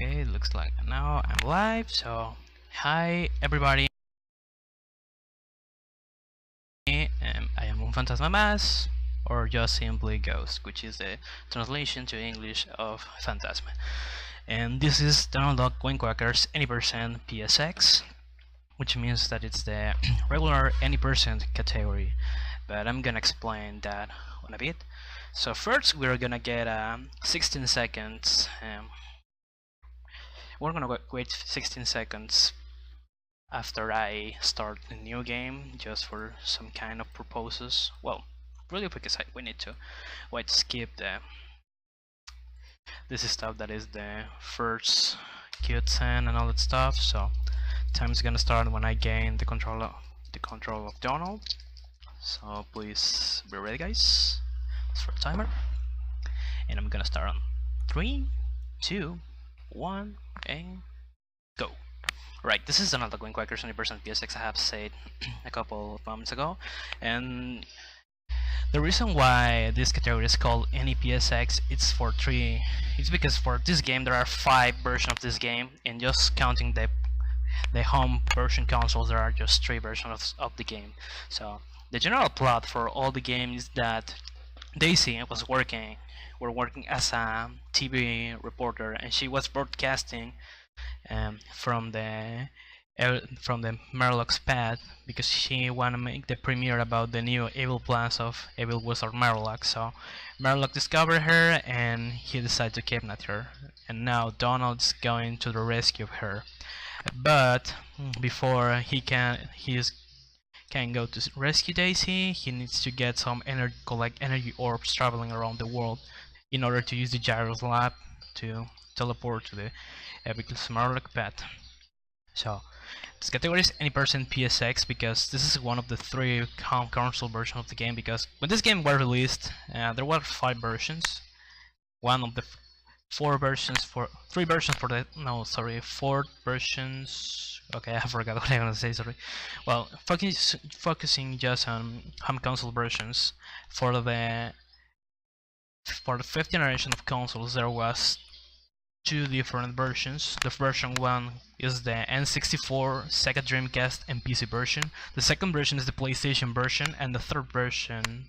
Okay, it looks like now I'm live. So, hi everybody. I am UnFantasmaMas, or just simply Ghost, which is the translation to English of Phantasma. And this is the unlock Goin Quackers any percent PSX, which means that it's the regular any percent category. But I'm gonna explain that on a bit. So first, we're gonna get 16 seconds. We're gonna wait 16 seconds after I start a new game, just for some kind of purposes. Well, really because we need to skip this stuff that is the first cutscene and all that stuff. So time's gonna start when I gain the control of Donald. So please be ready, guys. Let's start timer, and I'm gonna start on 3, 2, 1, and go. Right, this is another Goin Quackers 20% PSX I have said a couple of moments ago, and the reason why this category is called any PSX it's because for this game there are 5 versions of this game, and just counting the home version consoles there are just 3 versions of the game. So the general plot for all the games is that Daisy were working as a TV reporter, and she was broadcasting from the Merlock's pad because she wanna make the premiere about the new evil plans of evil wizard Merlock. So Merlock discovered her and he decided to kidnap her, and now Donald's going to the rescue of her. But before he can go to rescue Daisy, he needs to get some collect energy orbs traveling around the world in order to use the Gyros lab to teleport to the epic Merlock pet. So this category is any percent PSX because this is one of the 3 console versions of the game. Because when this game was released, there were 5 versions. One of the 4 versions for 3 versions for the 4 versions. Okay, I forgot what I'm gonna say. Sorry. Well, focusing just on home console versions. For the 5th generation of consoles, there was 2 different versions. The version 1 is the N64, Sega Dreamcast, and PC version. The second version is the PlayStation version, and the third version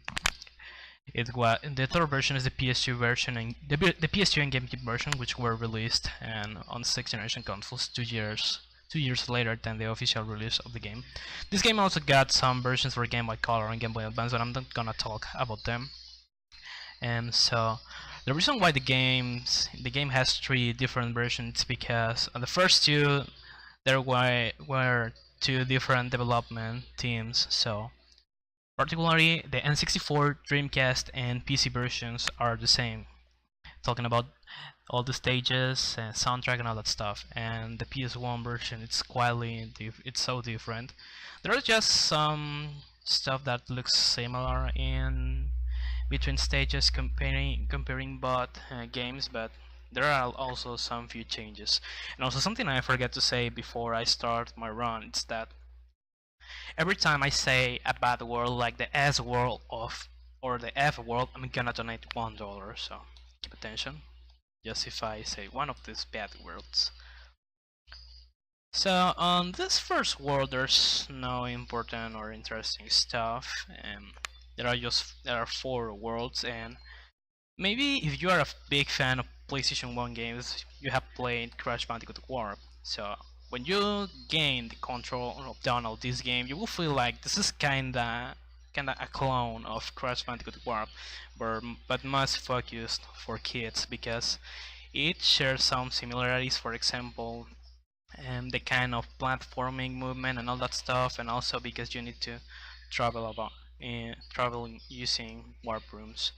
is the PS2 version and the PS2 and GameCube version, which were released on 6th generation consoles 2 years later than the official release of the game. This game also got some versions for Game Boy Color and Game Boy Advance, but I'm not gonna talk about them. And so the reason why the game has 3 different versions because on the first 2 there were 2 different development teams. So particularly the N64, Dreamcast, and PC versions are the same, talking about all the stages and soundtrack and all that stuff. And the PS1 version, it's it's so different. There are just some stuff that looks similar in between stages comparing both games, but there are also some few changes. And also something I forget to say before I start my run, it's that every time I say a bad word like the S word or the F word, I'm gonna donate $1, so keep attention just if I say one of these bad words. So on this first world there's no important or interesting stuff. There are 4 worlds, and maybe if you are a big fan of PlayStation 1 games, you have played Crash Bandicoot Warp. So when you gain the control of Donald this game, you will feel like this is kinda a clone of Crash Bandicoot Warp, but much focused for kids because it shares some similarities. For example, the kind of platforming movement and all that stuff, and also because you need to travel using warp rooms.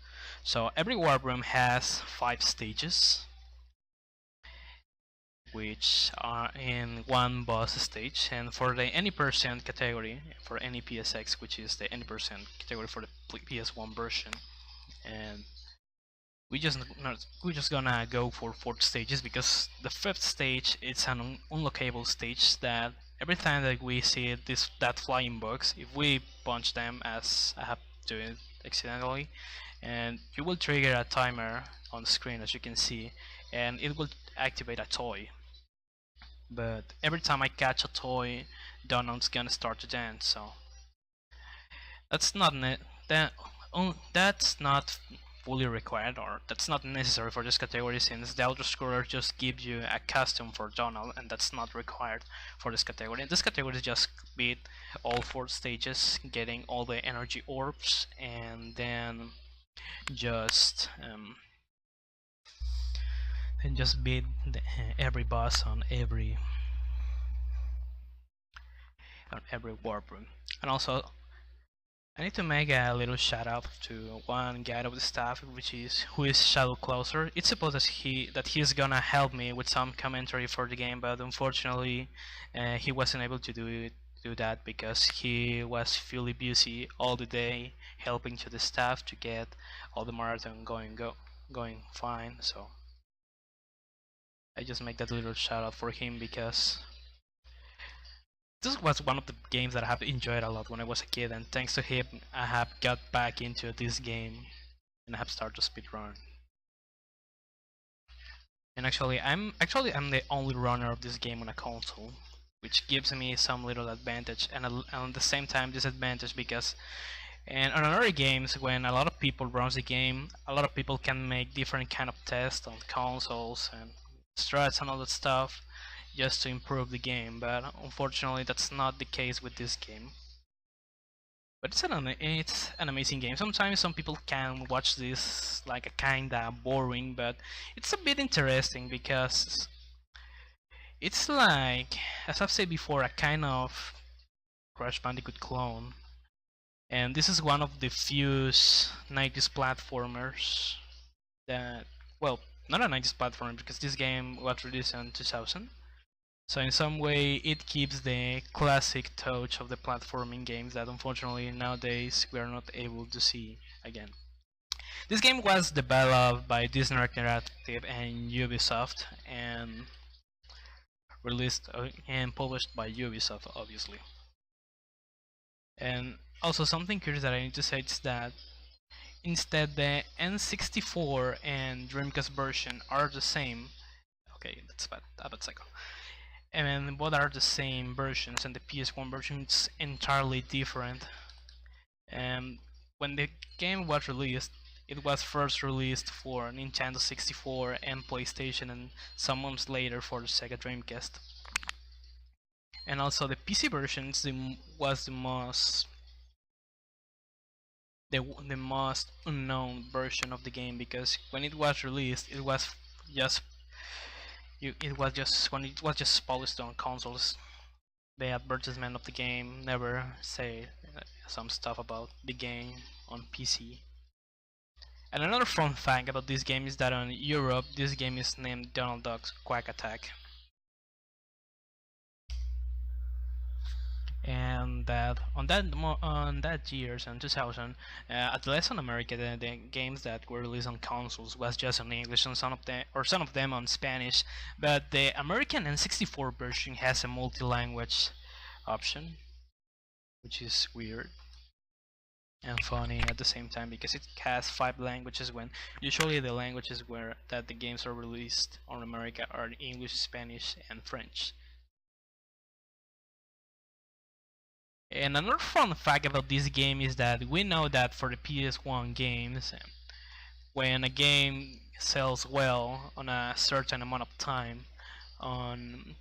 So every warp room has 5 stages, which are in 1 boss stage. And for the any percent category, for any PSX, which is the any percent category for the PS1 version, and we're just gonna go for 4 stages because the 5th stage it's an unlockable stage that every time that we see that flying box, if we punch them, as I have to accidentally, and you will trigger a timer on the screen, as you can see, and it will activate a toy. But every time I catch a toy, Donald's gonna start to dance. So that's not that's not fully required, or that's not necessary for this category, since the auto-scroller just gives you a custom for Donald, and that's not required for this category. This category is just beat all 4 stages, getting all the energy orbs, and then just beat every boss on every warp room. And also, I need to make a little shout out to one guy of the staff, who is Shadow Closer. It's supposed that he's gonna help me with some commentary for the game, but unfortunately, he wasn't able to do that because he was fully busy all the day helping to the staff to get all the marathon going fine. So I just make that little shout out for him, because this was one of the games that I have enjoyed a lot when I was a kid, and thanks to him I have got back into this game and I have started to speedrun. And I'm the only runner of this game on a console, which gives me some little advantage, and at the same time disadvantage, because and on other games, when a lot of people runs the game, a lot of people can make different kind of tests on consoles and strats and all that stuff just to improve the game, but unfortunately that's not the case with this game. But it's an amazing game. Sometimes some people can watch this like a kinda boring, but it's a bit interesting because it's like, as I've said before, a kind of Crash Bandicoot clone. And this is one of the few 90s platformers that, well, not a 90s platformer, because this game was released in 2000. So in some way it keeps the classic touch of the platforming games that unfortunately nowadays we are not able to see again. This game was developed by Disney Interactive and Ubisoft, and released and published by Ubisoft, obviously. And also something curious that I need to say is that instead the N64 and Dreamcast version are the same. Okay, that's a bad cycle. And both are the same versions, and the PS1 version is entirely different. And when the game was released, it was first released for Nintendo 64 and PlayStation, and some months later for the Sega Dreamcast. And also the PC version was the most unknown version of the game, because when it was released, it was just when it was just polished on consoles. The advertisement of the game never say some stuff about the game on PC. And another fun fact about this game is that on Europe, this game is named Donald Duck's Quack Attack. And that on that years in 2000, at least in America, the games that were released on consoles was just in English, and some of them on Spanish. But the American N64 version has a multi-language option, which is weird and funny at the same time, because it has 5 languages, when usually the languages that the games are released on America are English, Spanish, and French. And another fun fact about this game is that we know that for the PS1 games, when a game sells well on a certain amount of time on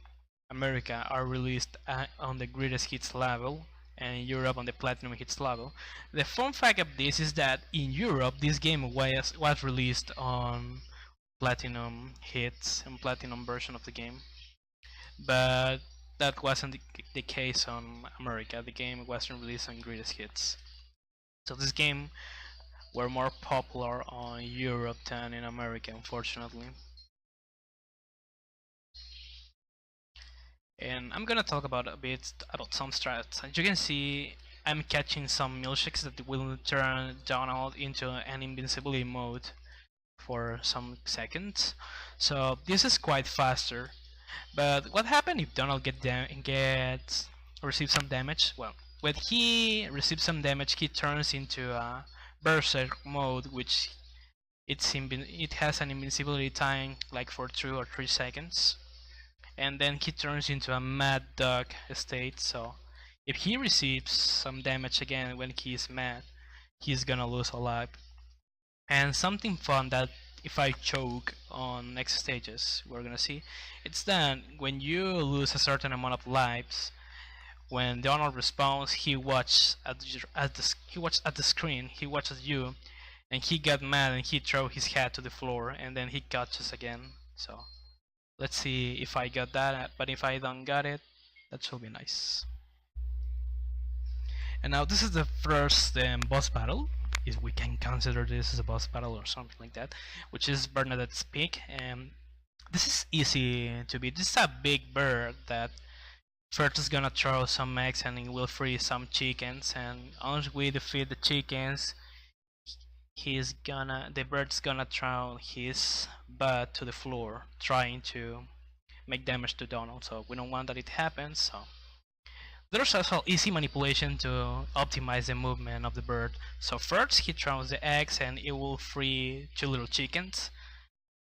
America, are released on the greatest hits level, and in Europe on the platinum hits level. The fun fact of this is that in Europe this game was released on platinum hits and platinum version of the game, but that wasn't the case on America. The game wasn't released on greatest hits. So this game were more popular on Europe than in America, unfortunately. And I'm gonna talk a bit about some strats. As you can see, I'm catching some milkshakes that will turn Donald into an invincibility mode for some seconds. So this is quite faster. But what happens if Donald receives some damage? Well, when he receives some damage, he turns into a berserk mode, which it has an invincibility time like for 2 or 3 seconds, and then he turns into a mad dog state. So if he receives some damage again when he's mad, he's gonna lose a life. And something fun that if I choke on next stages we're gonna see, it's that when you lose a certain amount of lives, when Donald respawns, he watches at the screen, he watches you, and he got mad and he throw his hat to the floor and then he catches again. So let's see if I got that, but if I don't got it, that should be nice. And now this is the first boss battle, if we can consider this as a boss battle or something like that, which is Bernadette's Peak. And this is easy to beat. This is a big bird that first is gonna throw some eggs and it will free some chickens, and once we defeat the chickens, the bird's gonna throw his butt to the floor trying to make damage to Donald, so we don't want that it happens. So there's also easy manipulation to optimize the movement of the bird. So first he throws the eggs and it will free 2 little chickens.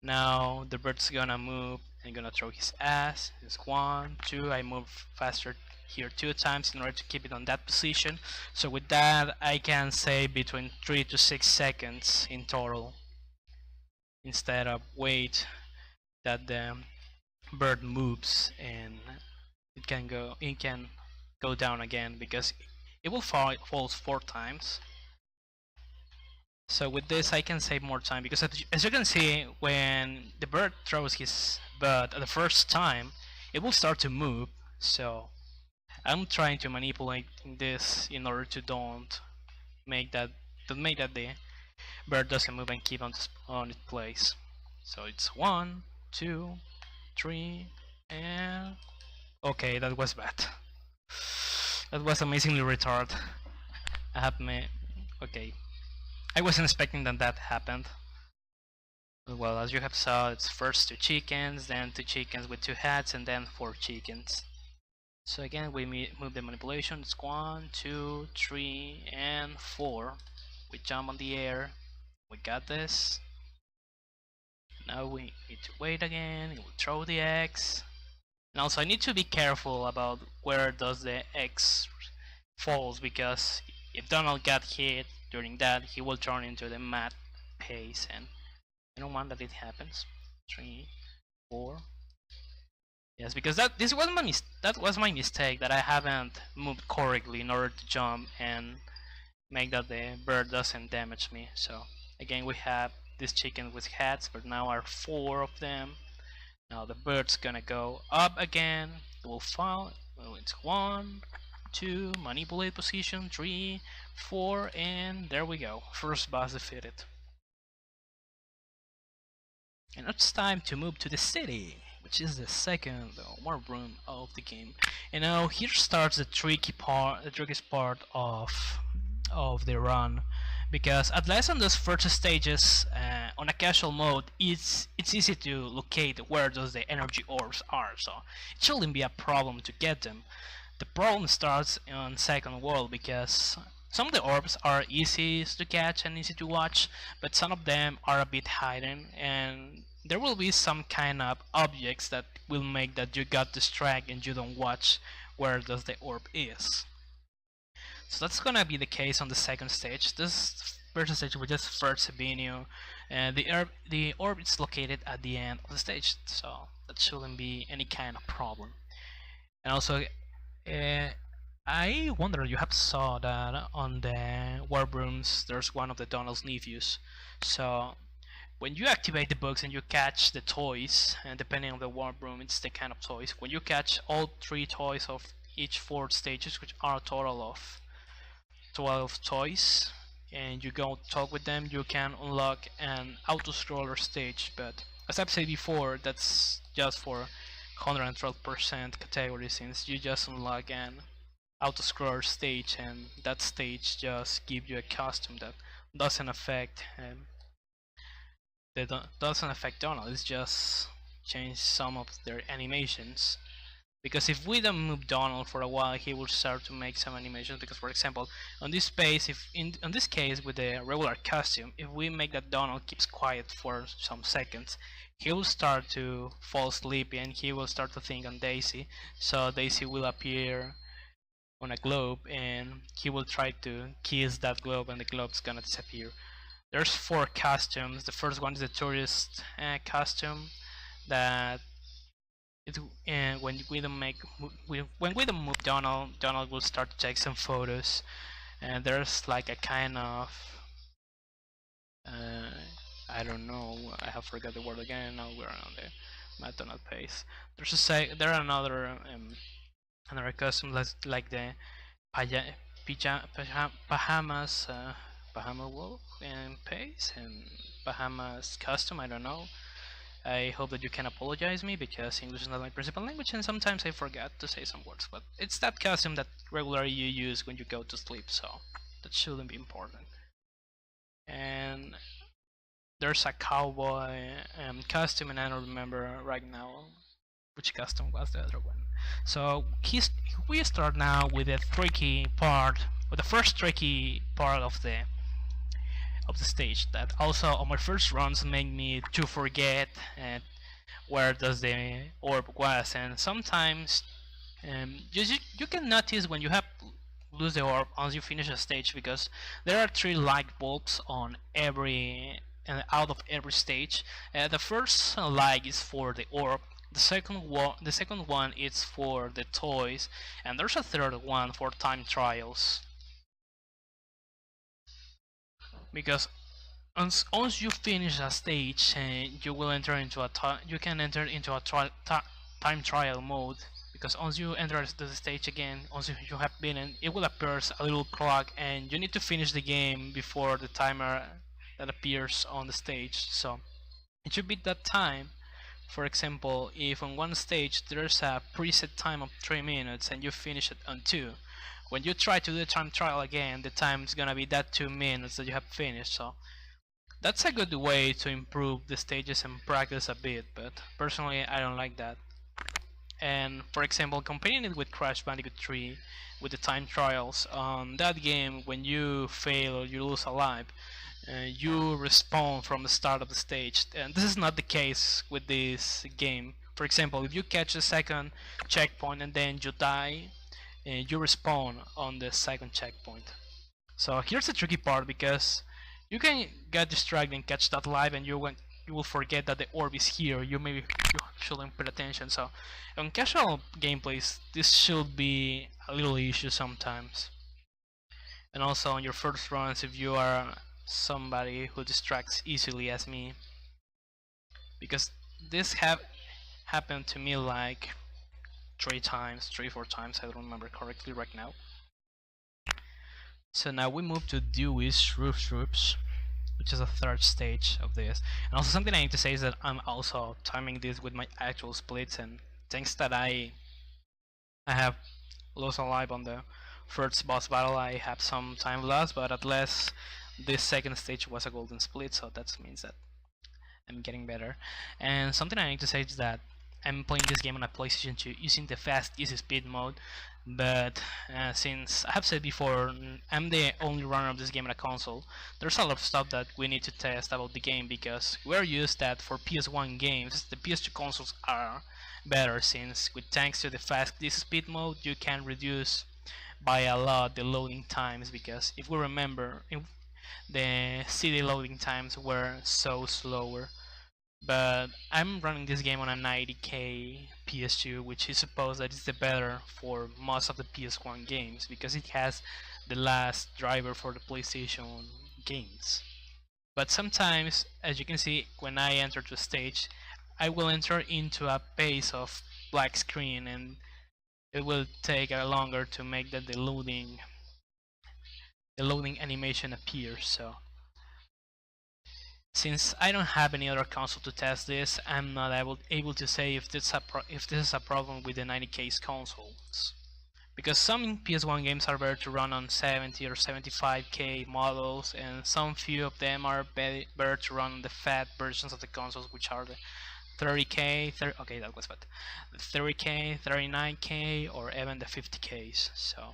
Now the bird's gonna move and gonna throw his ass. It's 1, 2, I move faster here 2 times in order to keep it on that position. So with that I can save between 3 to 6 seconds in total, instead of wait that the bird moves and it can go down again, because it will falls 4 times. So with this I can save more time, because as you can see, when the bird throws his butt the first time, it will start to move. So I'm trying to manipulate this in order to don't make that the bird doesn't move and keep on its place. So it's 1, 2, 3, and okay, that was bad. That was amazingly retarded. Okay. I wasn't expecting that happened. Well, as you have saw, it's first 2 chickens, then 2 chickens with 2 hats, and then 4 chickens. So again, we move the manipulation. It's 1, 2, 3, and 4. We jump on the air. We got this. Now we need to wait again. It will throw the eggs. And also I need to be careful about where does the eggs falls, because if Donald got hit during that, he will turn into the mad pace, and I don't want that it happens. 3, 4. Yes, because that was my mistake, that I haven't moved correctly in order to jump and make that the bird doesn't damage me. So again, we have this chicken with hats, but now are 4 of them. Now the bird's gonna go up again. It will fall. Well, it's 1, 2, manipulate position, 3, 4, and there we go. First boss defeated. And it's time to move to the city, which is the second warp room of the game. And now here starts the trickiest part of the run, because at least on those first stages, on a casual mode, it's easy to locate where those the energy orbs are, so it shouldn't be a problem to get them. The problem starts on second world, because some of the orbs are easy to catch and easy to watch, but some of them are a bit hidden, and there will be some kind of objects that will make that you got distracted and you don't watch where does the orb is. So that's gonna be the case on the second stage. This first stage was just first venue, and the orb is located at the end of the stage, so that shouldn't be any kind of problem. And also, I wonder, you have saw that on the warp rooms there's one of the Donald's nephews. So when you activate the books and you catch the toys, and depending on the warp room it's the kind of toys, when you catch all 3 toys of each 4 stages, which are a total of 12 toys, and you go talk with them, you can unlock an auto-scroller stage. But as I've said before, that's just for 112% category, since you just unlock an auto-scroller stage, and that stage just gives you a costume that doesn't affect Donald. It's just change some of their animations. Because if we don't move Donald for a while, he will start to make some animations. Because for example, on this space, if in this case with the regular costume, if we make that Donald keeps quiet for some seconds, he will start to fall asleep and he will start to think on Daisy. So Daisy will appear on a globe and he will try to kiss that globe and the globe's gonna disappear. There's 4 costumes. The first one is the tourist costume that when we don't move Donald, Donald will start to take some photos, and there's like a kind of I don't know, I have forgot the word again. Now we're on the McDonald pace. There are another costume like the Bahamas Bahama wolf and pace and Bahamas costume. I don't know. I hope that you can apologize me because English is not my principal language and sometimes I forget to say some words, but it's that costume that regularly you use when you go to sleep, so that shouldn't be important. And there's a cowboy costume and I don't remember right now which costume was the other one. So we start now with the tricky part, with the first tricky part of the stage that also on my first runs make me to forget where does the orb was, and sometimes you can notice when you have lose the orb once you finish a stage because there are 3 light bulbs on every out of every stage. The first light is for the orb, the second one is for the toys, and there's a third one for time trials. Because once you finish a stage, you will enter into a you can enter into a time trial mode. Because once you enter the stage again, once you have been in, it will appear a little clock, and you need to finish the game before the timer that appears on the stage. So it should be that time. For example, if on one stage there's a preset time of 3 minutes and you finish it on 2, when you try to do the time trial again, the time is gonna be that 2 minutes that you have finished. So that's a good way to improve the stages and practice a bit, but personally I don't like that. And for example, comparing it with Crash Bandicoot 3 with the time trials, on that game when you fail or you lose a life, you respawn from the start of the stage, and this is not the case with this game. For example, if you catch the second checkpoint and then you die, you respawn on the second checkpoint. So here's the tricky part, because you can get distracted and catch that live and you will forget that the orb is here. You shouldn't pay attention. So on casual gameplays this should be a little issue sometimes. And also on your first runs, if you are somebody who distracts easily as me, because this happened to me like 3 or 4 times, I don't remember correctly right now. So now we move to Dewey's Roof Troops, which is a third stage of this. And also something I need to say is that I'm also timing this with my actual splits, and thanks that I have lost a life on the first boss battle, I have some time lost, but at least this second stage was a golden split, so that means that I'm getting better. And something I need to say is that I'm playing this game on a PlayStation 2 using the fast easy speed mode, but since I have said before, I'm the only runner of this game on a console, there's a lot of stuff that we need to test about the game, because we're used that for PS1 games the PS2 consoles are better, since thanks to the fast easy speed mode you can reduce by a lot the loading times, because if we remember, the CD loading times were so slower. But I'm running this game on a 90K PS2, which is supposed that is the better for most of the PS1 games, because it has the last driver for the PlayStation games. But sometimes, as you can see, when I enter to a stage, I will enter into a phase of black screen, and it will take longer to make that the loading animation appears. So since I don't have any other console to test this, I'm not able to say if this is a problem with the 90K consoles, because some PS1 games are better to run on 70 or 75K models, and some few of them are better to run on the fat versions of the consoles, which are the 30k, okay, that was bad. 30k, 39k, or even the 50ks. So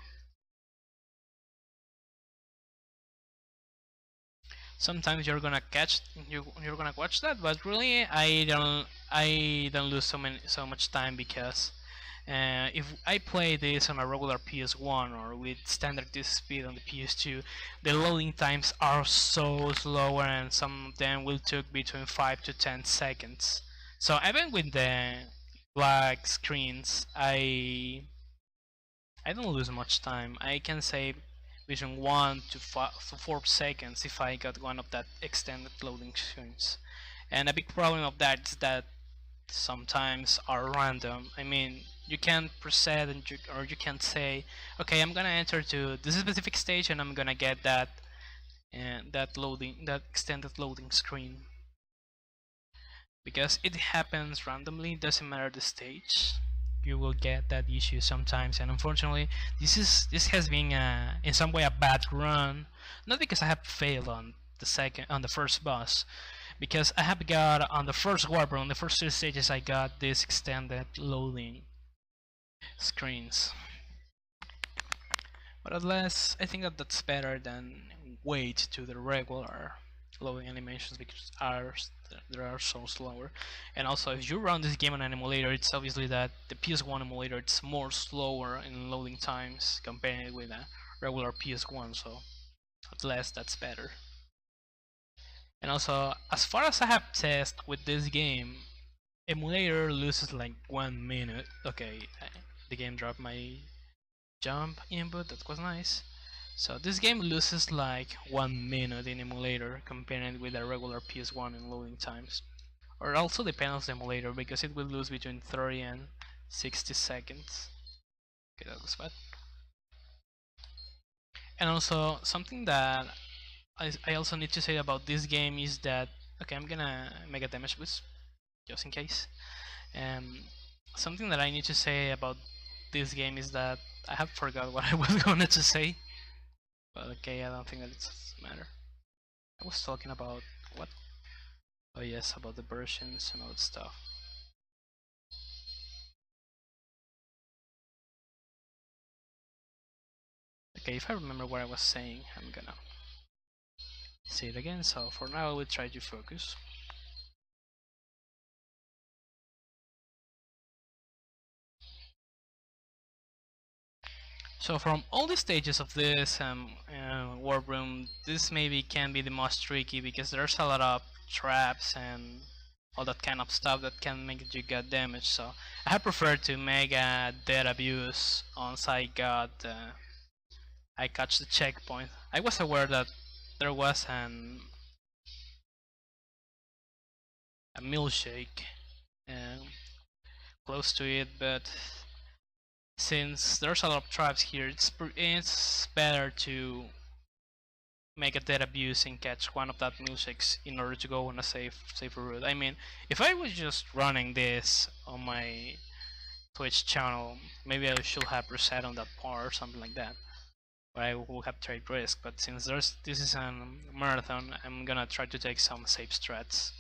sometimes you're gonna you're gonna watch that, but really I don't lose so much time because if I play this on a regular PS1 or with standard disk speed on the PS2, the loading times are so slower, and some of them will take between 5 to 10 seconds. So even with the black screens, I don't lose much time. I can save between 1 to 4 seconds if I got one of that extended loading screens. And a big problem of that is that sometimes are random. I mean, you can't preset or you can't say, okay, I'm gonna enter to this specific stage and I'm gonna get that and that extended loading screen, because it happens randomly. Doesn't matter the stage. You will get that issue sometimes, and unfortunately, this has been in some way a bad run. Not because I have failed on the first boss, because I have got on the first warp on the first two stages I got this extended loading screens. But at least I think that that's better than wait to the regular loading animations, because they are so slower. And also, if you run this game on an emulator, it's obviously that the PS1 emulator it's more slower in loading times compared with a regular PS1. So at least that's better. And also, as far as I have tested with this game, emulator loses like 1 minute. Okay, the game dropped my jump input, that was nice. So this game loses like 1 minute in emulator compared with a regular PS1 in loading times. Or also depends on the emulator, because it will lose between 30 and 60 seconds. Okay, that was bad. And also something that I also need to say about this game is that, okay, I'm gonna make a damage boost just in case. Something that I need to say about this game is that I have forgot what I was going to say, but okay, I don't think that it's matter. I was talking about what? Oh yes, about the versions and all that stuff. Okay, if I remember what I was saying, I'm gonna say it again. So for now, we'll try to focus. So from all the stages of this warp room, this maybe can be the most tricky, because there's a lot of traps and all that kind of stuff that can make you get damaged. So I have preferred to make a dead abuse once I catch the checkpoint. I was aware that there was a milkshake close to it, but since there's a lot of traps here, it's better to make a dead abuse and catch one of that milkshakes in order to go on a safer route. I mean, if I was just running this on my Twitch channel, maybe I should have reset on that part or something like that. But I will have trade risk. But since this is a marathon, I'm gonna try to take some safe strats.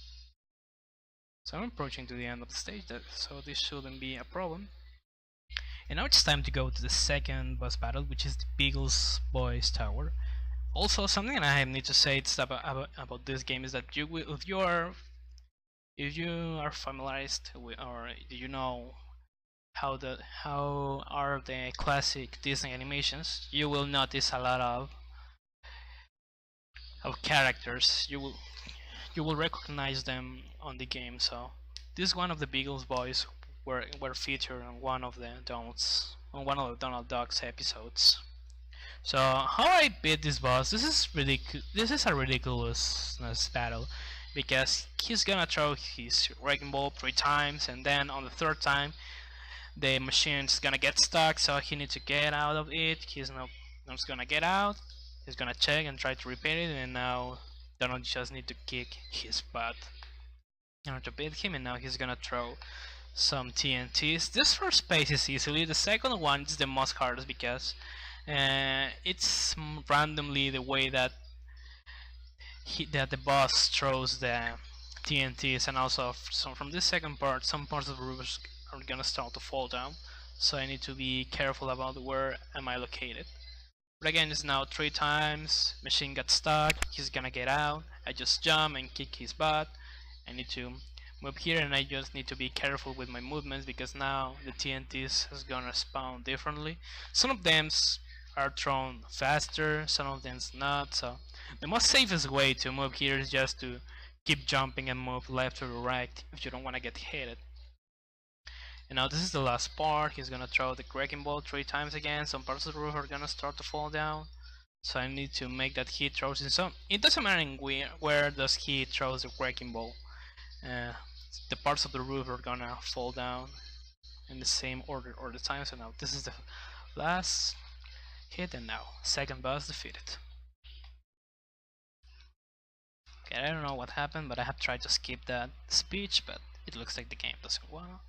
So I'm approaching to the end of the stage, so this shouldn't be a problem. And now it's time to go to the second boss battle, which is the Beagle's Boys Tower. Also, something that I need to say about this game is that if you are familiarized with, or you know how are the classic Disney animations, you will notice a lot of characters. You will recognize them on the game. So this is one of the Beagle's Boys were featured on one of the Donald Duck's episodes. So how I beat this boss? This is a ridiculousness battle, because he's gonna throw his wrecking ball 3 times, and then on the 3rd time the machine's gonna get stuck, so he needs to get out of it. He's not gonna get out. He's gonna check and try to repair it, and now Donald just need to kick his butt in order to beat him. And now he's gonna throw some TNTs. This first phase is easily. The second one is the most hardest, because it's randomly the way that the boss throws the TNTs, and also from this second part, some parts of the roof are gonna start to fall down. So I need to be careful about where am I located. But again, it's now 3 times. Machine got stuck. He's gonna get out. I just jump and kick his butt. I need to move here, and I just need to be careful with my movements because now the TNTs is gonna spawn differently. Some of them are thrown faster, some of them not. So the most safest way to move here is just to keep jumping and move left to right if you don't want to get hit. And now this is the last part. He's gonna throw the wrecking ball 3 times again. Some parts of the roof are gonna start to fall down. So I need to make that he throws in some. It doesn't matter in where does he throws the wrecking ball. The parts of the roof are gonna fall down in the same order all the time. So now this is the last hit, and now second boss defeated. Okay, I don't know what happened, but I have tried to skip that speech, but it looks like the game doesn't want.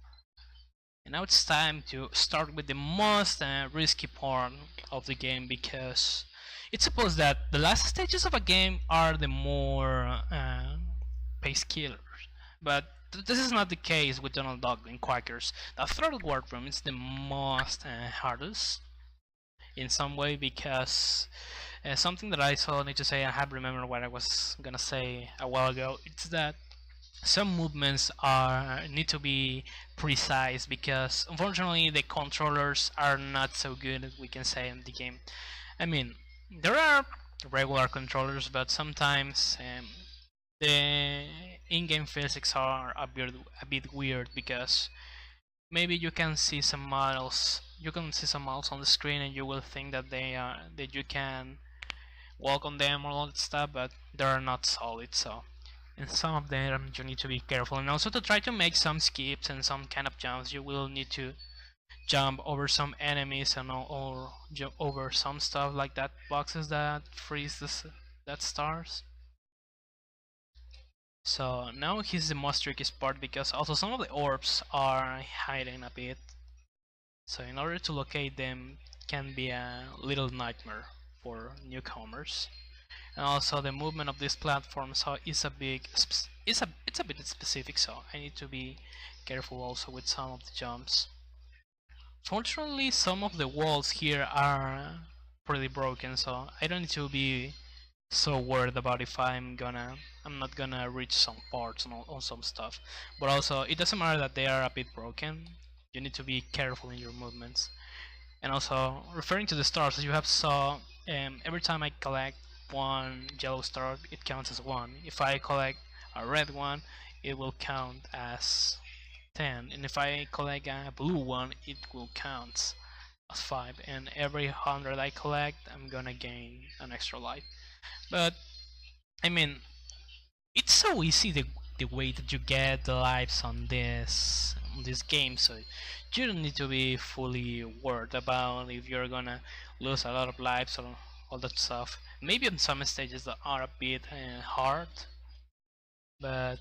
And now it's time to start with the most risky part of the game, because it's supposed that the last stages of a game are the more pace killers. But this is not the case with Donald Duck and Quackers. The third warp room is the most hardest in some way, because something that I also need to say, I have remembered what I was gonna say a while ago. It's that some movements need to be precise, because unfortunately the controllers are not so good as we can say in the game. I mean, there are regular controllers, but sometimes the in-game physics are a bit weird, because maybe you can see some models on the screen and you will think that that you can walk on them or all that stuff, but they are not solid. So in some of them you need to be careful, and also to try to make some skips and some kind of jumps you will need to jump over some enemies and or jump over some stuff like that, boxes that freeze that stars. So now here's the most trickiest part, because also some of the orbs are hiding a bit, so in order to locate them can be a little nightmare for newcomers. And also the movement of this platform is a bit specific, so I need to be careful also with some of the jumps. Fortunately, some of the walls here are pretty broken, so I don't need to be so worried about if I'm not gonna reach some parts on some stuff. But also it doesn't matter that they are a bit broken, you need to be careful in your movements. And also referring to the stars, as you have saw, every time I collect one yellow star it counts as 1. If I collect a red one it will count as 10, and if I collect a blue one it will count as 5, and every 100 I collect I'm gonna gain an extra life. But I mean, it's so easy the way that you get the lives on this game, so you don't need to be fully worried about if you're gonna lose a lot of lives or all that stuff. Maybe on some stages that are a bit hard, but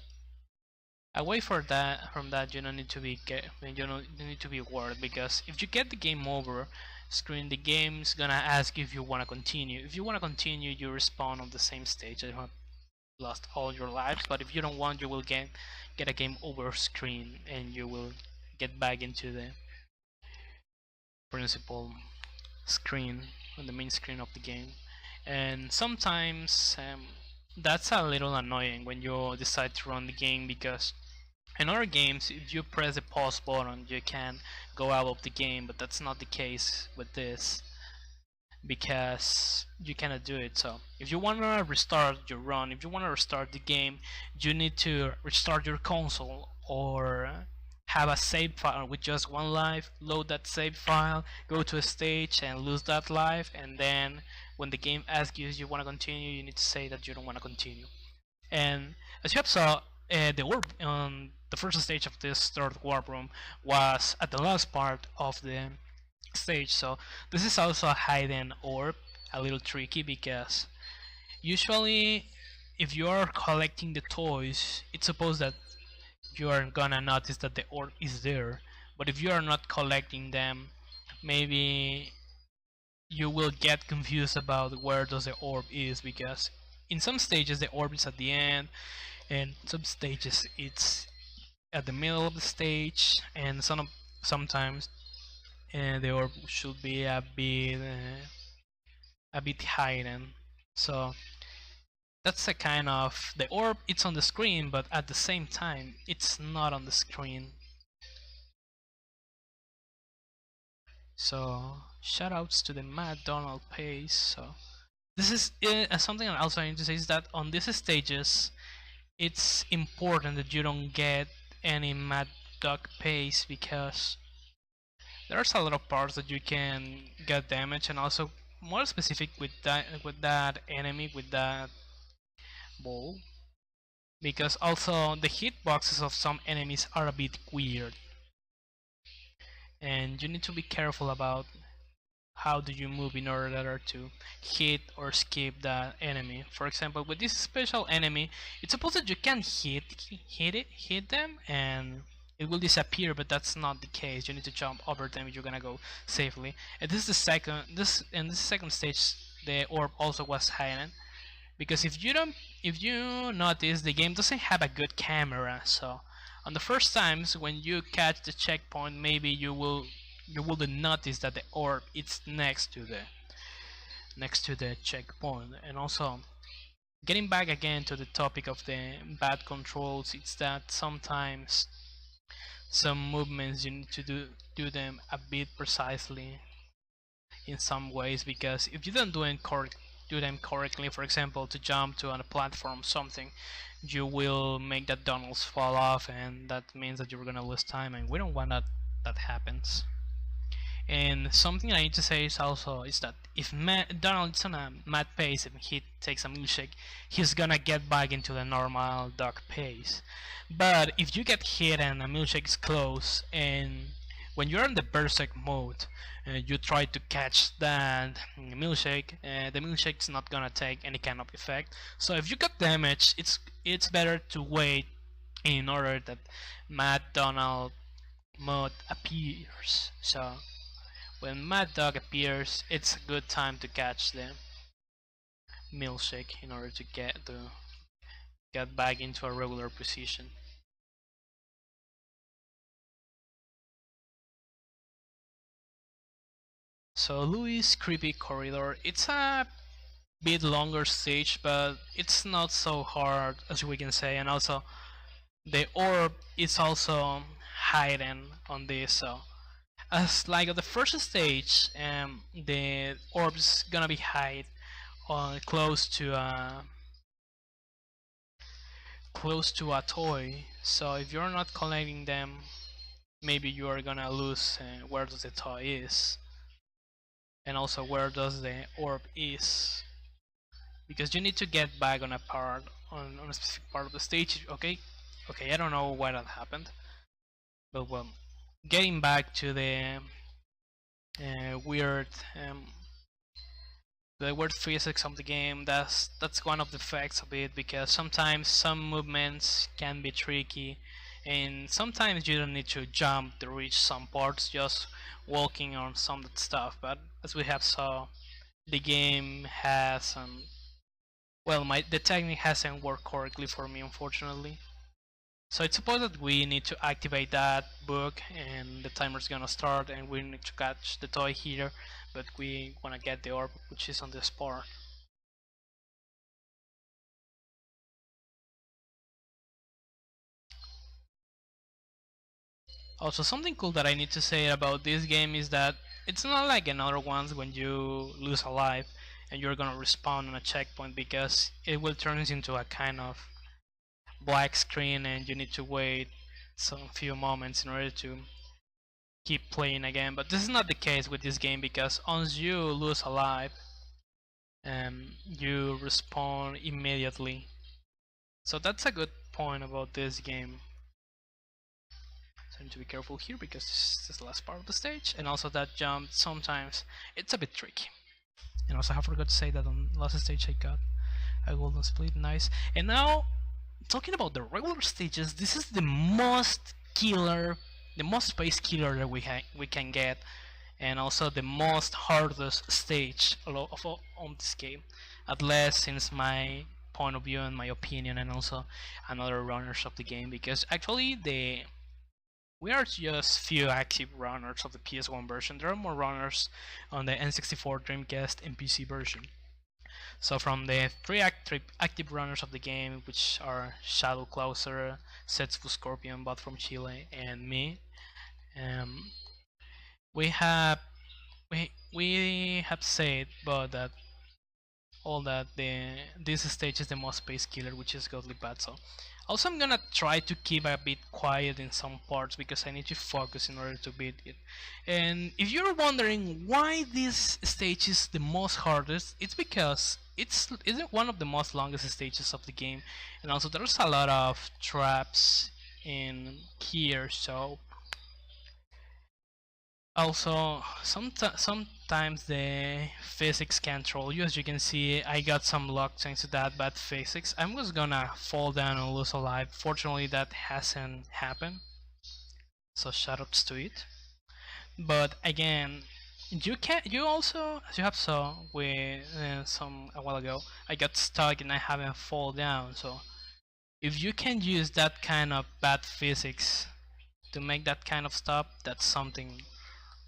away from that you don't need to be worried, because if you get the game over screen, the game's gonna ask you if you wanna continue. If you wanna continue, you respawn on the same stage and have lost all your lives. But if you don't want, you will get a game over screen and you will get back into the principal screen, on the main screen of the game. And sometimes that's a little annoying when you decide to run the game, because in other games if you press the pause button you can go out of the game, but that's not the case with this, because you cannot do it. So if you want to restart your run, if you want to restart the game, you need to restart your console or have a save file with just 1 life, load that save file, go to a stage and lose that life, and then when the game asks you if you want to continue, you need to say that you don't want to continue. And as you have saw, the orb on the first stage of this third warp room was at the last part of the stage, so this is also a hidden orb, a little tricky, because usually if you are collecting the toys it's supposed that you are gonna notice that the orb is there, but if you are not collecting them, maybe you will get confused about where does the orb is, because in some stages the orb is at the end, and some stages it's at the middle of the stage, and sometimes the orb should be a bit hidden. So that's a kind of the orb. It's on the screen, but at the same time, it's not on the screen. So shoutouts to the Mad Donald Pace. So this is something I also need to say is that on these stages, it's important that you don't get any Mad Dog Pace because there's a lot of parts that you can get damage, and also more specific with that enemy with that ball, because also the hitboxes of some enemies are a bit weird, and you need to be careful about how do you move in order to hit or skip that enemy. For example, with this special enemy, it's supposed that you can hit them and it will disappear, but that's not the case. You need to jump over them if you're gonna go safely. And this is the second stage the orb also was hidden, because if you notice, the game doesn't have a good camera. So on the first times when you catch the checkpoint, maybe you wouldn't notice that the orb is next to the checkpoint. And also, getting back again to the topic of the bad controls, it's that sometimes some movements you need to do them a bit precisely in some ways, because if you don't do them correctly, for example to jump to on a platform something, you will make that Donalds fall off, and that means that you're gonna lose time, and we don't want that happens. And something I need to say is also is that if Donald's on a mad pace and he takes a milkshake, he's gonna get back into the normal dog pace. But if you get hit and a milkshake is close, and when you're in the berserk mode, you try to catch that milkshake, the milkshake's not gonna take any kind of effect. So if you got damage, it's better to wait in order that Mad Donald mode appears. So when Mad Dog appears, it's a good time to catch the milkshake in order to get back into a regular position. So Louis' Creepy Corridor, it's a bit longer stage, but it's not so hard as we can say, and also the orb is also hidden on this. So as like at the first stage, the orb's gonna be hide close to a toy. So if you're not collecting them, maybe you are gonna lose where does the toy is, and also where does the orb is, because you need to get back on a part on a specific part of the stage. Okay, I don't know why that happened, but well, getting back to the weird physics of the game, that's one of the effects of it, because sometimes some movements can be tricky, and sometimes you don't need to jump to reach some parts, just walking on some stuff. But as we have saw, the game has well, the technique hasn't worked correctly for me, unfortunately. So it's supposed that we need to activate that book and the timer's gonna start, and we need to catch the toy here, but we wanna get the orb which is on this part. Also, something cool that I need to say about this game is that it's not like another ones when you lose a life and you're gonna respawn on a checkpoint, because it will turn into a kind of black screen and you need to wait some few moments in order to keep playing again. But this is not the case with this game, because once you lose a life, you respawn immediately. So that's a good point about this game. So I need to be careful here because this is the last part of the stage, and also that jump sometimes it's a bit tricky. And also I forgot to say that on the last stage I got a golden split, nice. And now, talking about the regular stages, this is the most space killer that we can get, and also the most hardest stage on this game, at least since my point of view and my opinion, and also another runners of the game, because actually we are just few active runners of the PS1 version. There are more runners on the N64, Dreamcast, and PC version. So from the three active runners of the game, which are Shadow Closer, Setsu Scorpion, both from Chile, and me, um, we have we have said but that all that this stage is the most space killer, which is Godly Battle. Also, I'm gonna try to keep a bit quiet in some parts because I need to focus in order to beat it. And if you're wondering why this stage is the most hardest, it's because it's one of the most longest stages of the game, and also there's a lot of traps in here. So also, sometimes the physics can troll you. As you can see, I got some luck thanks to that bad physics. I was gonna fall down and lose a life. Fortunately, that hasn't happened, so shoutouts to it. But again, you also, as you have saw with some a while ago, I got stuck and I haven't fall down. So if you can use that kind of bad physics to make that kind of stuff, that's something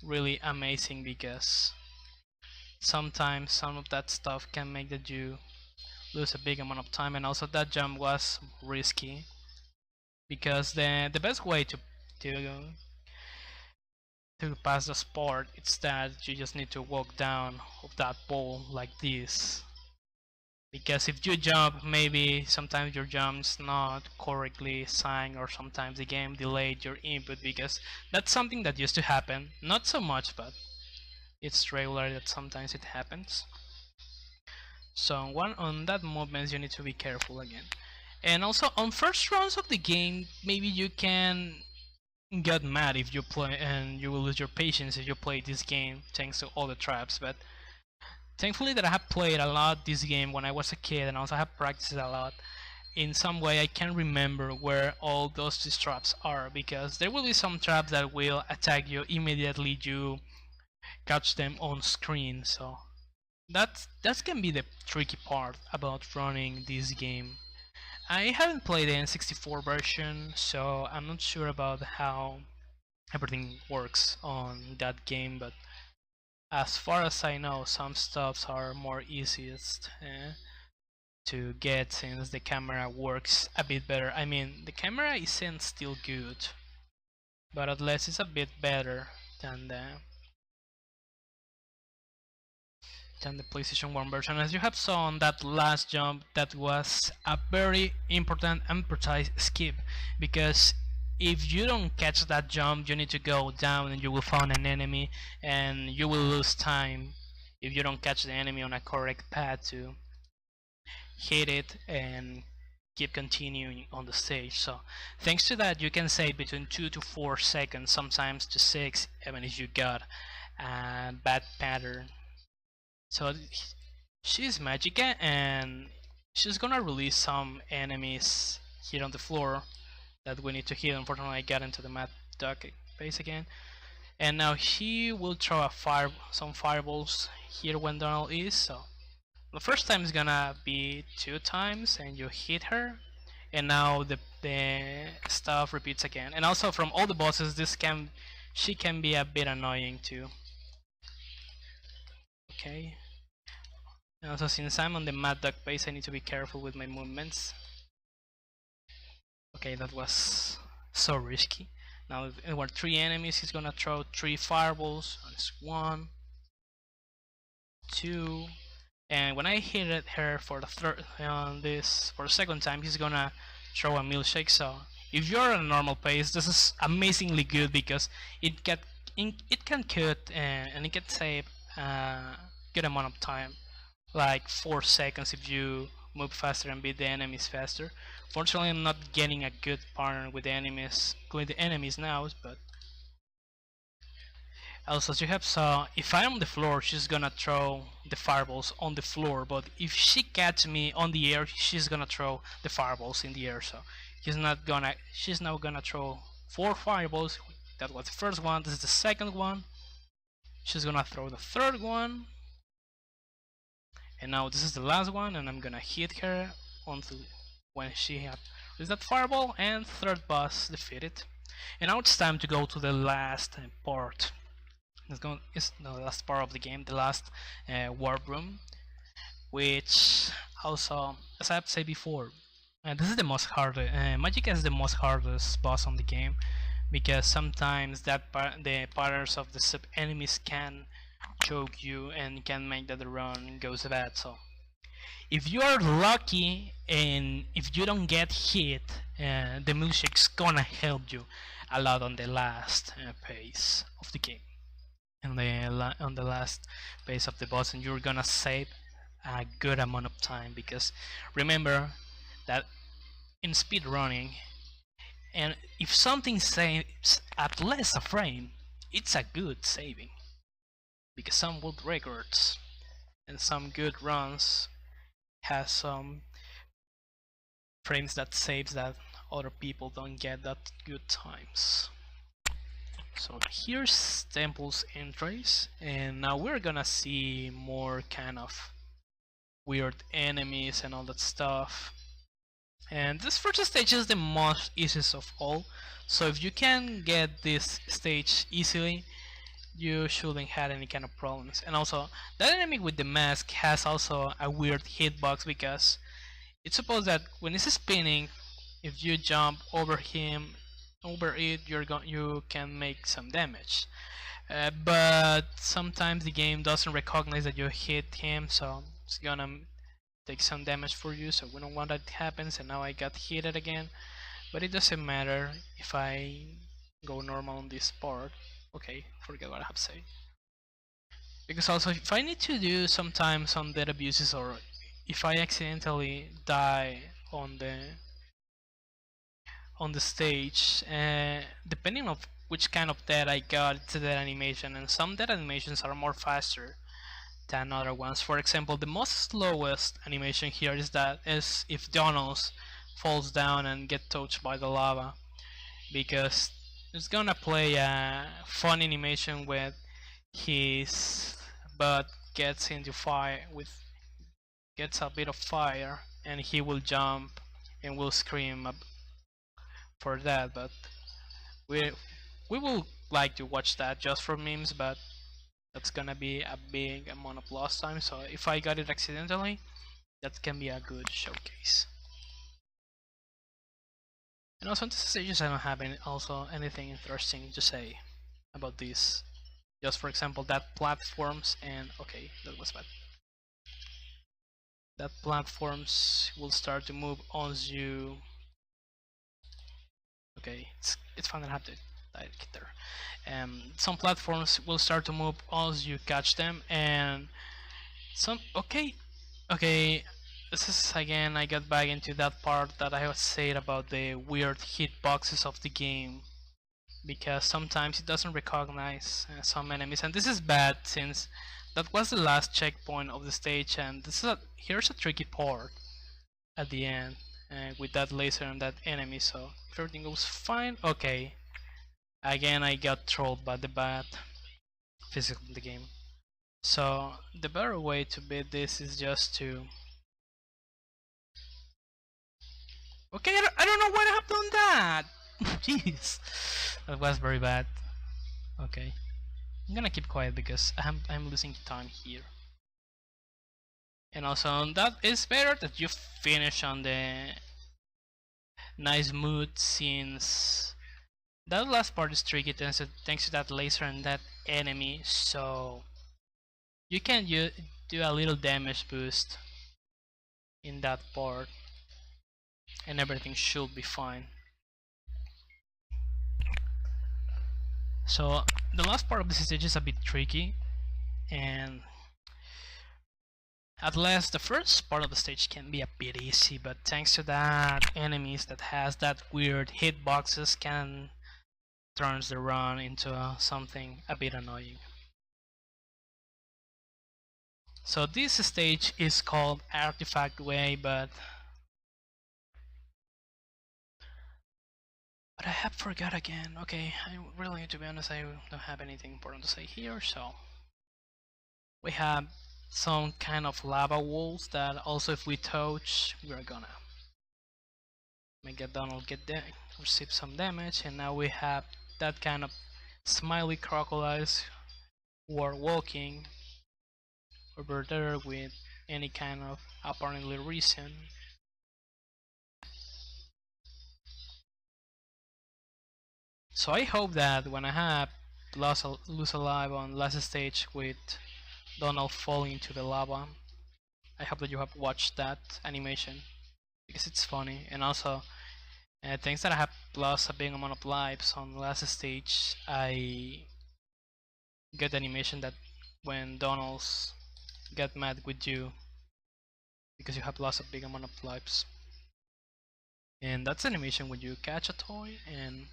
really amazing, because sometimes some of that stuff can make that you lose a big amount of time. And also that jump was risky, because the best way to pass the sport is that you just need to walk down of that pole like this, because if you jump, maybe sometimes your jump's not correctly signed, or sometimes the game delayed your input, because that's something that used to happen, not so much, but it's regular that sometimes it happens. So on that movements you need to be careful again. And also on first rounds of the game, maybe you can get mad if you play, and you will lose your patience if you play this game thanks to all the traps. But thankfully that I have played a lot this game when I was a kid, and also have practiced a lot. In some way I can remember where all those traps are, because there will be some traps that will attack you immediately you catch them on screen. So that can be the tricky part about running this game. I haven't played the N64 version, so I'm not sure about how everything works on that game, but as far as I know, some stuffs are more easiest to get, since the camera works a bit better. I mean, the camera isn't still good, but at least it's a bit better than the PlayStation 1 version. As you have saw on that last jump, that was a very important and precise skip, because if you don't catch that jump, you need to go down and you will find an enemy, and you will lose time if you don't catch the enemy on a correct path to hit it and keep continuing on the stage. So thanks to that, you can save between 2 to 4 seconds, sometimes to 6, even if you got a bad pattern. So she's Magica, and she's gonna release some enemies here on the floor that we need to hit. Unfortunately, I got into the Mad Duck base again, and now she will throw some fireballs here when Donald is. So the first time is gonna be 2 times, and you hit her, and now the stuff repeats again. And also from all the bosses, she can be a bit annoying too. Okay. And also, since I'm on the Mad Duck base, I need to be careful with my movements. Okay, that was so risky. Now there were 3 enemies. He's gonna throw 3 fireballs. It's 1, 2, and when I hit her for the for the second time, he's gonna throw a milkshake. So if you're at a normal pace, this is amazingly good, because it can cut and it can save a good amount of time, like 4 seconds if you move faster and beat the enemies faster. Fortunately, I'm not getting a good partner with the enemies now, but also, as you have saw, if I'm on the floor, she's gonna throw the fireballs on the floor, but if she catches me on the air, she's gonna throw the fireballs in the air. So she's now gonna throw 4 fireballs. That was the first one. This is the second one. She's gonna throw the third one, and now this is the last one, and I'm gonna hit her until when she had released that fireball, and third boss defeated. And now it's time to go to the last part. It's the last part of the game, the last warp room, which also, as I've said before, this is the most hardest. Magic is the most hardest boss on the game, because sometimes the patterns of the sub enemies can choke you and can make that the run goes bad. So if you are lucky and if you don't get hit, the milkshake's gonna help you a lot on the last phase of the game, on the last phase of the boss, and you're gonna save a good amount of time, because remember that in speed running, and if something saves at less a frame, it's a good saving, because some world records and some good runs has some frames that saves that other people don't get that good times. So here's Temple's entries, and now we're gonna see more kind of weird enemies and all that stuff. And this first stage is the most easiest of all, so if you can get this stage easily, you shouldn't have any kind of problems. And also, that enemy with the mask has also a weird hitbox, because it's supposed that when it's spinning, if you jump over it, you can make some damage. But sometimes the game doesn't recognize that you hit him, so it's gonna take some damage for you, so we don't want that to happen. And now I got hit again, but it doesn't matter if I go normal on this part. Okay, forget what I have to say. Because also, if I need to do sometimes some dead abuses, or if I accidentally die on the stage, depending on which kind of death I got, it's a death animation, and some death animations are more faster than other ones. For example, the most slowest animation here is if Donald falls down and get touched by the lava, because it's gonna play a fun animation with his butt gets into fire, gets a bit of fire, and he will jump and will scream for that. But we will like to watch that just for memes, but that's gonna be a big amount of lost time, so if I got it accidentally, that can be a good showcase. And also, in this stages I don't have anything interesting to say about this. Just for example, that platforms, and okay, that was bad. That platforms will start to move once you... Okay, it's fine, I have to get there. Some platforms will start to move as you catch them, and some... okay, this is again, I got back into that part that I was saying about the weird hitboxes of the game, because sometimes it doesn't recognize some enemies, and this is bad since that was the last checkpoint of the stage, and here's a tricky part at the end with that laser and that enemy. So if everything goes fine, okay, again I got trolled by the bad physics of the game. So the better way to beat this is just to... okay, I don't know why I have done that. Jeez, that was very bad. Okay, I'm gonna keep quiet because I'm losing time here. And also, that is better that you finish on the nice mood, since that last part is tricky thanks to that laser and that enemy, so you can do a little damage boost in that part and everything should be fine. So the last part of the stage is a bit tricky, and at least the first part of the stage can be a bit easy, but thanks to that enemies that has that weird hitboxes can turns the run into something a bit annoying. So this stage is called Artifact Way, but I have forgot again. Okay, I really, to be honest, I don't have anything important to say here. So we have some kind of lava walls that also if we touch, we're gonna Make Donald receive some damage, and now we have that kind of smiley crocodiles who are walking over there with any kind of apparently reason. So I hope that when I have lose alive on last stage with Donald falling into the lava, I hope that you have watched that animation because it's funny. And also, thanks that I have lost a big amount of lives on last stage, I get the animation that when Donald's get mad with you because you have lost a big amount of lives. And that's animation when you catch a toy, and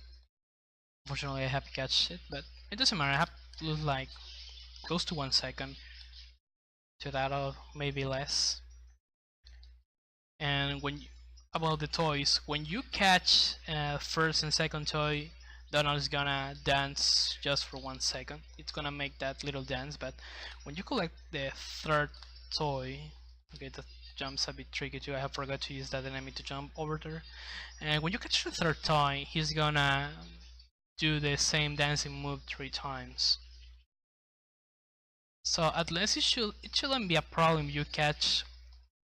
unfortunately I have to catch it, but it doesn't matter. I have to lose like close to 1 second to that, or maybe less. And about the toys, when you catch first and second toy, Donald is gonna dance just for 1 second. It's gonna make that little dance, but when you collect the third toy, okay, that jump's a bit tricky too. I have forgot to use that enemy to jump over there. And when you catch the third toy, he's gonna do the same dancing move 3 times. So at least it shouldn't be a problem you catch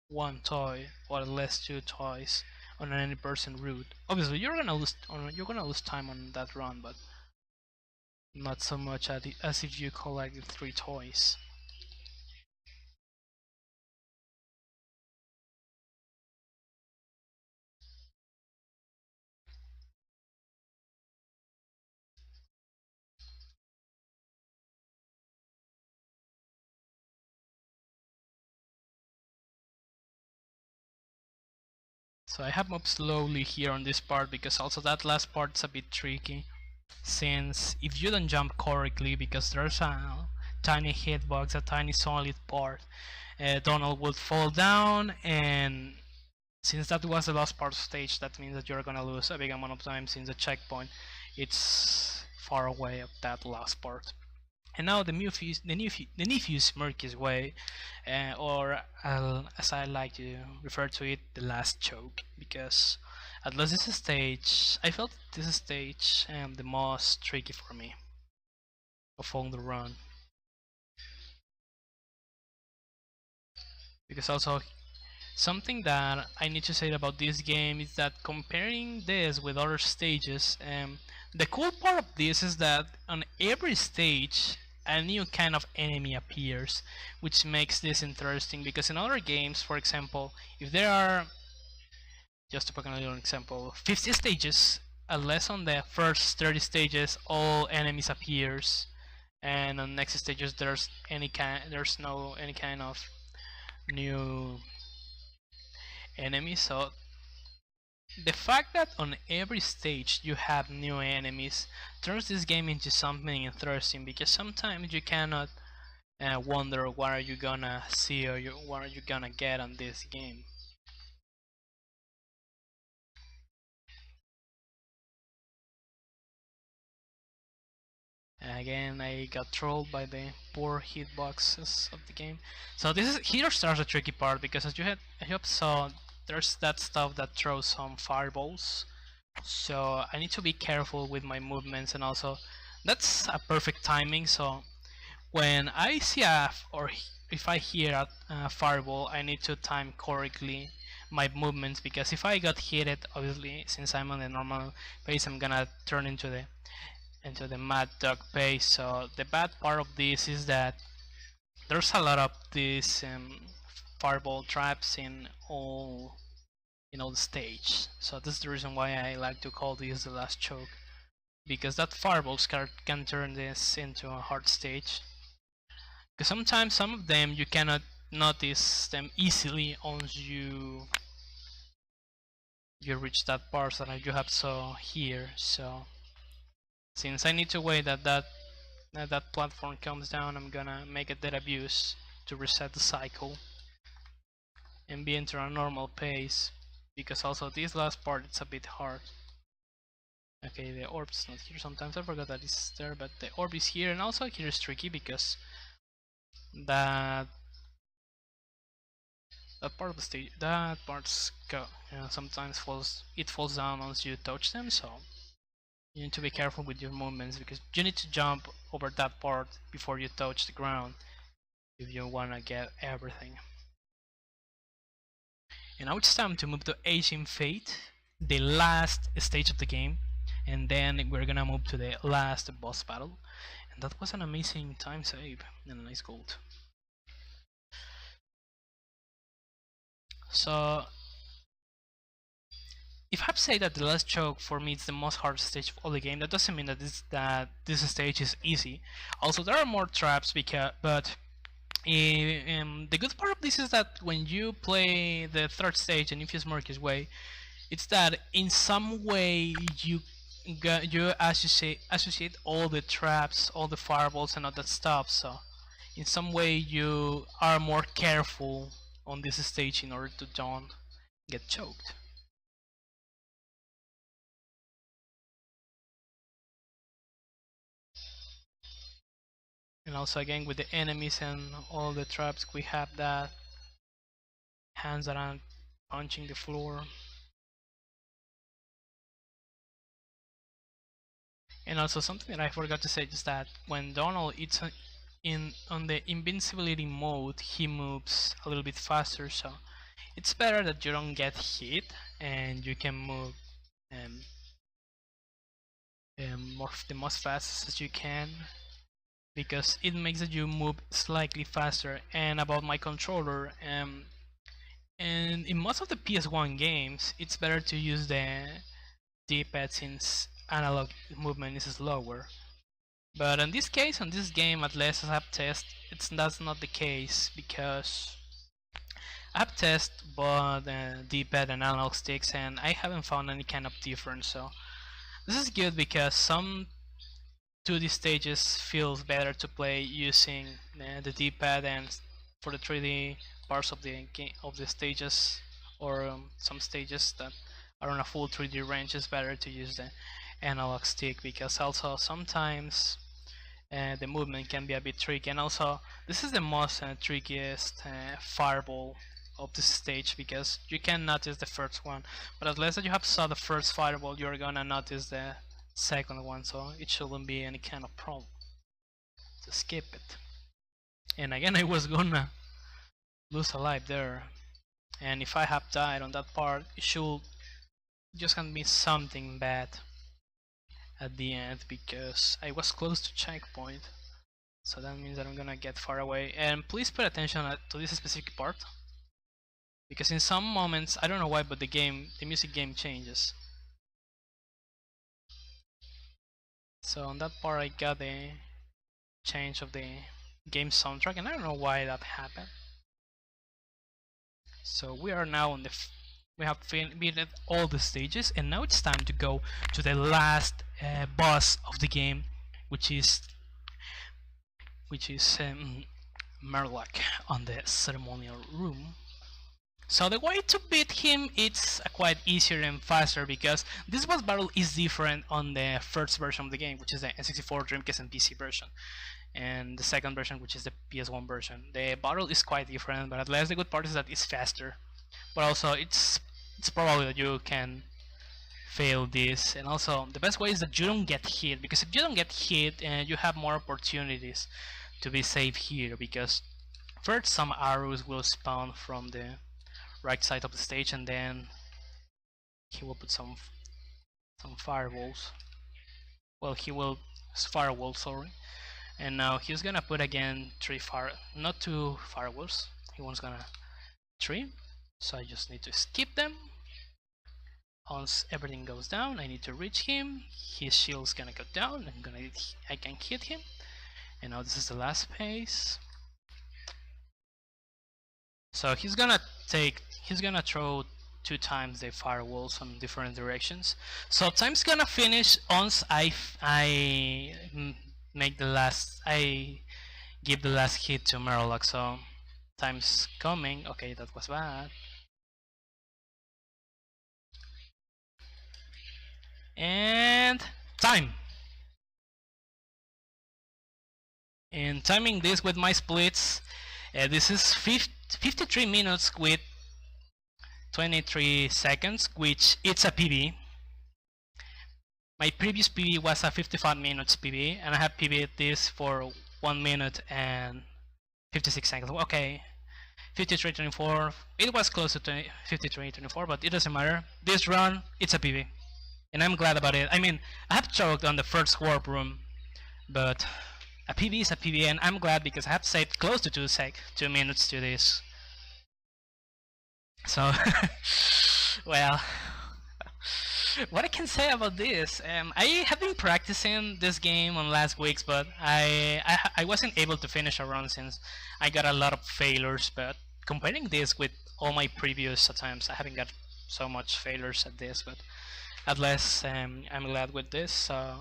one toy or at least 2 toys on any person route. Obviously you're gonna lose time on that run, but not so much as if you collected 3 toys. So I have moved slowly here on this part because also that last part's a bit tricky, since if you don't jump correctly, because there's a tiny hitbox, a tiny solid part, Donald would fall down, and since that was the last part of stage, that means that you're gonna lose a big amount of time since the checkpoint it's far away of that last part. And now the nephew's Murky's Way, or as I like to refer to it, the last choke, because at least this stage, I felt this stage the most tricky for me of all the run, because also something that I need to say about this game is that comparing this with other stages, the cool part of this is that on every stage a new kind of enemy appears, which makes this interesting, because in other games, for example, if there are, just to put a little example, 50 stages, unless on the first 30 stages all enemies appears, and on next stages there's no any kind of new enemies. So the fact that on every stage you have new enemies turns this game into something interesting, because sometimes you cannot wonder what are you gonna see or what are you gonna get on this game. Again, I got trolled by the poor hitboxes of the game. So here starts the tricky part, because as you saw, there's that stuff that throws some fireballs. So I need to be careful with my movements, and also that's a perfect timing. So when I see or if I hear a fireball, I need to time correctly my movements, because if I got hit it, obviously since I'm on the normal pace, I'm gonna turn into the mad dog pace. So the bad part of this is that there's a lot of these fireball traps in all the stage. So this is the reason why I like to call this the last choke, because that fireballs can turn this into a hard stage. Because sometimes some of them you cannot notice them easily once you reach that part that you have saw here. So since I need to wait that platform comes down, I'm gonna make a dead abuse to reset the cycle and be into a normal pace, because also this last part it's a bit hard. Okay, the orb's not here sometimes, I forgot that it's there, but the orb is here, and also here is tricky because that that part of the stage, that part's sometimes falls down once you touch them, so you need to be careful with your movements because you need to jump over that part before you touch the ground if you wanna get everything. And now it's time to move to Ancient Fate, the last stage of the game, and then we're gonna move to the last boss battle. And that was an amazing time save and a nice gold. So if I say that the last choke for me is the most hard stage of all the game, that doesn't mean that this stage is easy. Also, there are more traps but the good part of this is that when you play the third stage and Infused Murky's Way, it's that in some way you associate all the traps, all the fireballs and all that stuff, so in some way you are more careful on this stage in order to don't get choked. And also again with the enemies and all the traps, we have that hands that are punching the floor. And also something that I forgot to say is that when Donald is on the invincibility mode, he moves a little bit faster, so it's better that you don't get hit and you can move the most fast as you can, because it makes that you move slightly faster. And about my controller, and in most of the PS1 games, it's better to use the D-pad since analog movement is slower. But in this case, on this game, at least as I've tested, that's not the case, because I've tested both D-pad and analog sticks and I haven't found any kind of difference. So this is good because some 2D stages feels better to play using the D-pad, and for the 3D parts of the stages, or some stages that are on a full 3D range, is better to use the analog stick, because also sometimes the movement can be a bit tricky. And also this is the most trickiest fireball of this stage, because you can notice the first one, but unless that you have saw the first fireball, you're gonna notice the second one, so it shouldn't be any kind of problem to skip it. And again, I was gonna lose a life there, and if I have died on that part, it should just gonna be something bad at the end, because I was close to checkpoint, so that means that I'm gonna get far away. And please pay attention to this specific part, because in some moments, I don't know why, but the music game changes. So on that part I got the change of the game soundtrack, and I don't know why that happened. So we are now on we have beaten all the stages, and now it's time to go to the last boss of the game, which is Murloc on the ceremonial room. So the way to beat him, it's quite easier and faster, because this boss battle is different on the first version of the game, which is the N64, Dreamcast and PC version, and the second version, which is the PS1 version. The battle is quite different, but at least the good part is that it's faster. But also it's probably that you can fail this, and also the best way is that you don't get hit, because if you don't get hit, you have more opportunities to be safe here, because first some arrows will spawn from the right side of the stage, and then he will put some fireballs. Well, he will firewall, sorry. And now he's gonna put again not 2 firewalls. He wants gonna 3. So I just need to skip them. Once everything goes down, I need to reach him. His shield's gonna go down. I can hit him. And now this is the last phase. So he's gonna throw 2 times the firewalls on different directions. So time's gonna finish once I give the last hit to Murloc. So time's coming. Okay, that was bad. And time. And timing this with my splits, this is 53 minutes with 23 seconds, which it's a PB. My previous PB was a 55 minutes PB, and I have PB'd this for 1 minute and 56 seconds. Okay, 53.24. It was close to 53.24, but it doesn't matter. This run, it's a PB, and I'm glad about it. I mean, I have choked on the first warp room, but a PB is a PB, and I'm glad because I have saved close to 2 minutes to this. So, well, what I can say about this, I have been practicing this game on last weeks, but I wasn't able to finish a run since I got a lot of failures. But comparing this with all my previous attempts, I haven't got so much failures at this. But at least I'm glad with this. So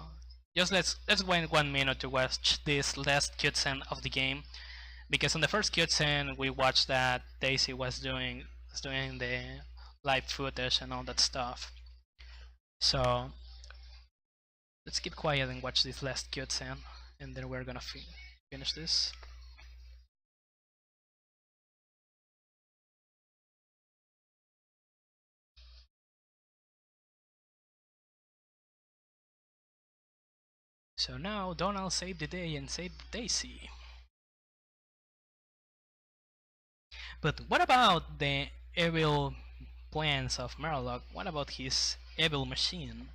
just let's wait 1 minute to watch this last cutscene of the game, because on the first cutscene we watched that Daisy was doing the live footage and all that stuff. So let's keep quiet and watch this last cutscene, and then we're gonna finish this. So now Donald saved the day and saved Daisy. But what about the evil plans of Merlock? What about his evil machine?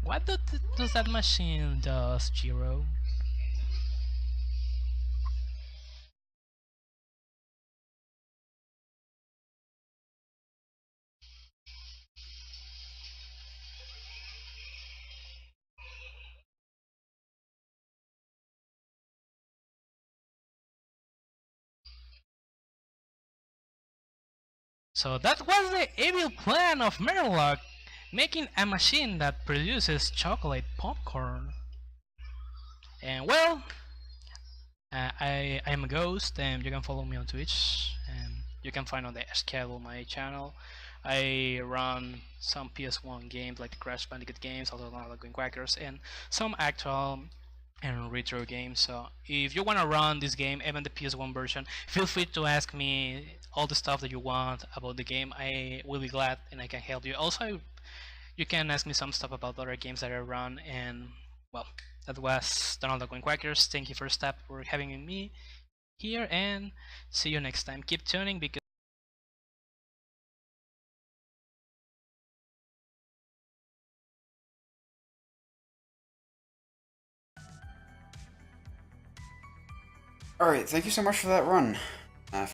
What does that machine does, Jiro? So that was the evil plan of Merlock, making a machine that produces chocolate popcorn. And well, I am a ghost, and you can follow me on Twitch, and you can find on the schedule my channel. I run some PS1 games like the Crash Bandicoot games, also like Goin Quackers, and some actual and retro games. So if you want to run this game, even the PS1 version, feel free to ask me all the stuff that you want about the game. I will be glad and I can help you. Also, you can ask me some stuff about other games that I run. And well, that was Donald Goin Quackers. Thank you for having me here, and see you next time. Keep tuning because Alright, thank you so much for that run.